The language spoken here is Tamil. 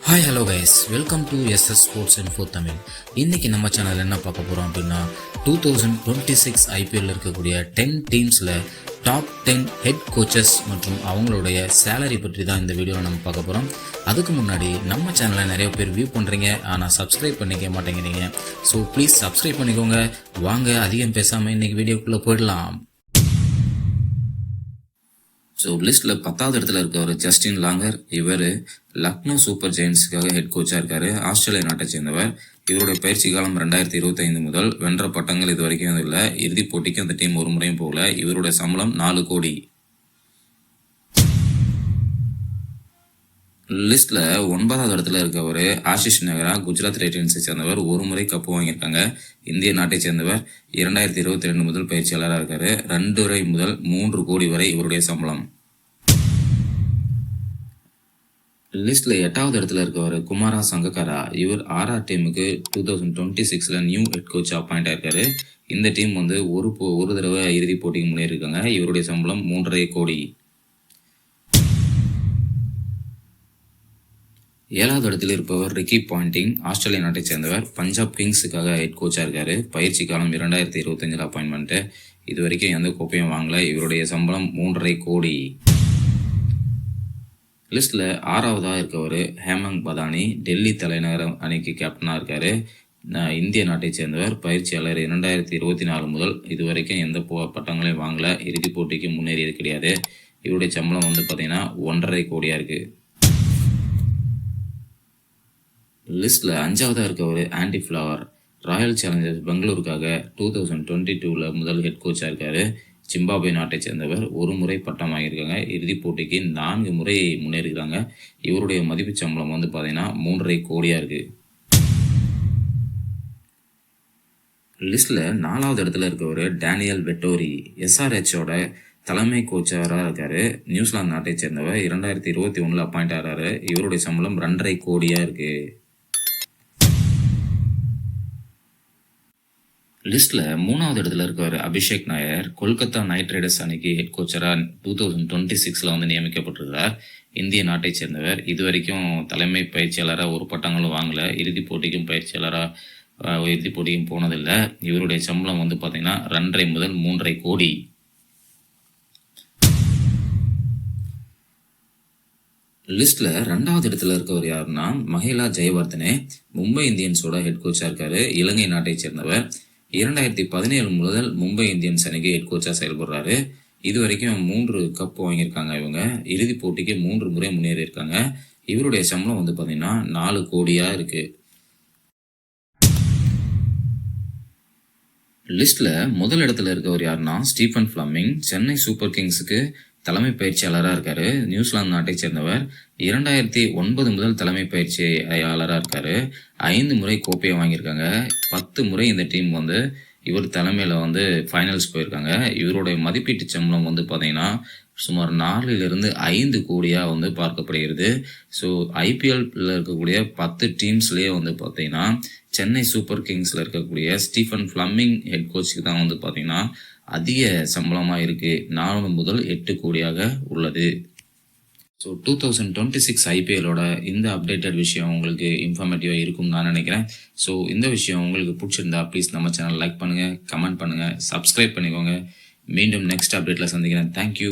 Hi hello guys, welcome to SS sports info Tamil. இன்றைக்கி நம்ம சேனல் என்ன பார்க்க போகிறோம் அப்படின்னா 2026 ஐபிஎல்ல இருக்கக்கூடிய 10 டீம்ஸில் டாப் 10 ஹெட் கோச்சஸ் மற்றும் அவங்களுடைய சேலரி பற்றி தான் இந்த வீடியோவில் நம்ம பார்க்க போகிறோம். அதுக்கு முன்னாடி நம்ம சேனலை நிறைய பேர் வியூ பண்ணுறீங்க, ஆனால் சப்ஸ்கிரைப் பண்ணிக்க மாட்டேங்கிறீங்க. ஸோ ப்ளீஸ் சப்ஸ்கிரைப் பண்ணிக்கோங்க. வாங்க அதிகம் பேசாமல் இன்றைக்கி வீடியோக்குள்ளே போயிடலாம். ஸோ லிஸ்ட்டில் 10வது இடத்துல இருக்கவர் ஜஸ்டின் லாங்கர். இவர் லக்னோ சூப்பர் ஜெயின்ஸுக்காக ஹெட் கோச்சாக இருக்கார். ஆஸ்திரேலியா நாட்டை சேர்ந்தவர். இவருடைய பயிற்சி காலம் 2025 முதல். வென்ற பட்டங்கள் இது வரைக்கும் இல்லை. இறுதிப் போட்டிக்கு அந்த டீம் ஒரு முறையும் போகல. இவருடைய சம்பளம் 4 கோடி. லிஸ்ட்டில் 9வது இடத்துல இருக்கவர் ஆஷிஷ் நெஹ்ரா. குஜராத் டைட்டன்ஸை சேர்ந்தவர். ஒரு முறை கப்பு வாங்கியிருக்காங்க. இந்திய நாட்டை சேர்ந்தவர். 2022 முதல் பயிற்சியாளராக இருக்காரு. 2 முதல் 3 கோடி வரை இவருடைய சம்பளம். லிஸ்ட்ல 8வது இடத்துல இருக்கவர் குமாரா சங்கக்காரா. இவர் ஆர்ஆர் டீமுக்கு 2026 நியூ ஹெட் கோச் அப்பாயிண்ட் ஆயிருக்காரு. இந்த டீம் ஒரு தடவை இறுதிப் போட்டிக்கு முன்னேறிருக்காங்க. இவருடைய சம்பளம் 3.5 கோடி. 7வது இடத்தில் இருப்பவர் ரிக்கி பாண்டிங். ஆஸ்திரேலியா நாட்டை சேர்ந்தவர். பஞ்சாப் கிங்ஸுக்காக ஹெட் கோச்சாக இருக்காரு. பயிற்சி காலம் 2025 அப்பாயின்மெண்ட்டு. இது வரைக்கும் எந்த கோப்பையும் வாங்கல. இவருடைய சம்பளம் 3.5 கோடி. லிஸ்ட்டில் 6வதாக இருக்கவர் ஹேமந்த் பதானி. டெல்லி தலைநகர அணிக்கு கேப்டனாக இருக்கார். இந்திய நாட்டை சேர்ந்தவர். பயிற்சியாளர். 2024 முதல் இது வரைக்கும் எந்த பட்டங்களையும் வாங்கல. இறுதிப் போட்டிக்கு முன்னேறியது கிடையாது. இவருடைய சம்பளம் பார்த்தீங்கன்னா 1.5 கோடியாக இருக்குது. லிஸ்ட்டில் 5வதாக இருக்கவர் ஆண்டி ஃப்ளவர். ராயல் சேலஞ்சர்ஸ் பெங்களூருக்காக 2022 முதல் ஹெட் கோச்சாக இருக்கார். ஜிம்பாப்வே நாட்டை சேர்ந்தவர். ஒரு முறை பட்டம் வாங்கியிருக்காங்க. இறுதிப் போட்டிக்கு 4 முறை முன்னேறிக்கிறாங்க. இவருடைய மதிப்பு சம்பளம் பார்த்தீங்கன்னா 3.5 கோடியாக இருக்குது. லிஸ்ட்டில் 4வது இடத்துல இருக்கவர் டேனியல் வெட்டோரி. எஸ்ஆர்ஹெச்சோட தலைமை கோச்சாராக இருக்கார். நியூசிலாந்து நாட்டை சேர்ந்தவர். 2021 அப்பாயிண்ட் ஆகிறாரு. இவருடைய சம்பளம் 2.5 கோடியாக இருக்குது. லிஸ்ட்டில் 3வது இடத்துல இருக்கவர் அபிஷேக் நாயர். கொல்கத்தா நைட் ரைடர்ஸ் அணிக்கு ஹெட் கோச்சராக 2026 நியமிக்கப்பட்டிருக்கிறார். இந்திய நாட்டை சேர்ந்தவர். இது வரைக்கும் தலைமை பயிற்சியாளராக ஒரு பட்டங்களும் வாங்கலை. இறுதிப் போட்டிக்கும் இறுதிப் போட்டிக்கும் போனதில்லை. இவருடைய சம்பளம் பார்த்தீங்கன்னா 2.5 முதல் 3.5 கோடி. லிஸ்ட்டில் 2வது இடத்துல இருக்கவர் யாருன்னா மஹேலா ஜெயவர்தனே. மும்பை இந்தியன்ஸோட ஹெட் கோச்சாக இருக்காரு. இலங்கை நாட்டை சேர்ந்தவர். 2017 முதல் மும்பை இந்தியன்ஸ் அணிக்கு ஹெட் கோச்சாக செயல்படுறாரு. இது வரைக்கும் 3 கப் வாங்கியிருக்காங்க. இவங்க இறுதிப் போட்டிக்கு 3 முறை முன்னேறி இருக்காங்க. இவருடைய சம்பளம் பார்த்தீங்கன்னா 4 கோடியாக இருக்கு. லிஸ்ட்ல முதல் இடத்துல இருக்கவர் யாருன்னா ஸ்டீஃபன் ஃபிளமிங். சென்னை சூப்பர் கிங்ஸுக்கு தலைமை பயிற்சியாளராக இருக்காரு. நியூசிலாந்து நாட்டை சேர்ந்தவர். 2009 முதல் தலைமை பயிற்சியாளராக இருக்காரு. 5 முறை கோப்பையை வாங்கியிருக்காங்க. 10 முறை இந்த டீம் இவர் தலைமையில் ஃபைனல்ஸ் போயிருக்காங்க. இவருடைய மதிப்பீட்டு சம்பளம் பார்த்தீங்கன்னா சுமார் 4 to 5 கோடியாக பார்க்கப்படுகிறது. ஸோ ஐபிஎல்ல இருக்கக்கூடிய 10 டீம்ஸ்லேயே பார்த்தீங்கன்னா சென்னை சூப்பர் கிங்ஸில் இருக்கக்கூடிய ஸ்டீஃபன் ஃபிளமிங் ஹெட் கோச்சுக்கு தான் பார்த்தீங்கன்னா அதிக சம்பளமாக இருக்குது. 4 முதல் 8 கோடியாக உள்ளது. ஸோ 2026 ஐபிஎல்லோட இந்த அப்டேட்டட் விஷயம் உங்களுக்கு இன்ஃபர்மேட்டிவாக இருக்கும்னு நான் நினைக்கிறேன். ஸோ இந்த விஷயம் உங்களுக்கு பிடிச்சிருந்தா ப்ளீஸ் நம்ம சேனல் லைக் பண்ணுங்கள், கமெண்ட் பண்ணுங்கள், சப்ஸ்கிரைப் பண்ணிக்கோங்க. மீண்டும் நெக்ஸ்ட் அப்டேட்டில் சந்திக்கிறேன். தேங்க்யூ.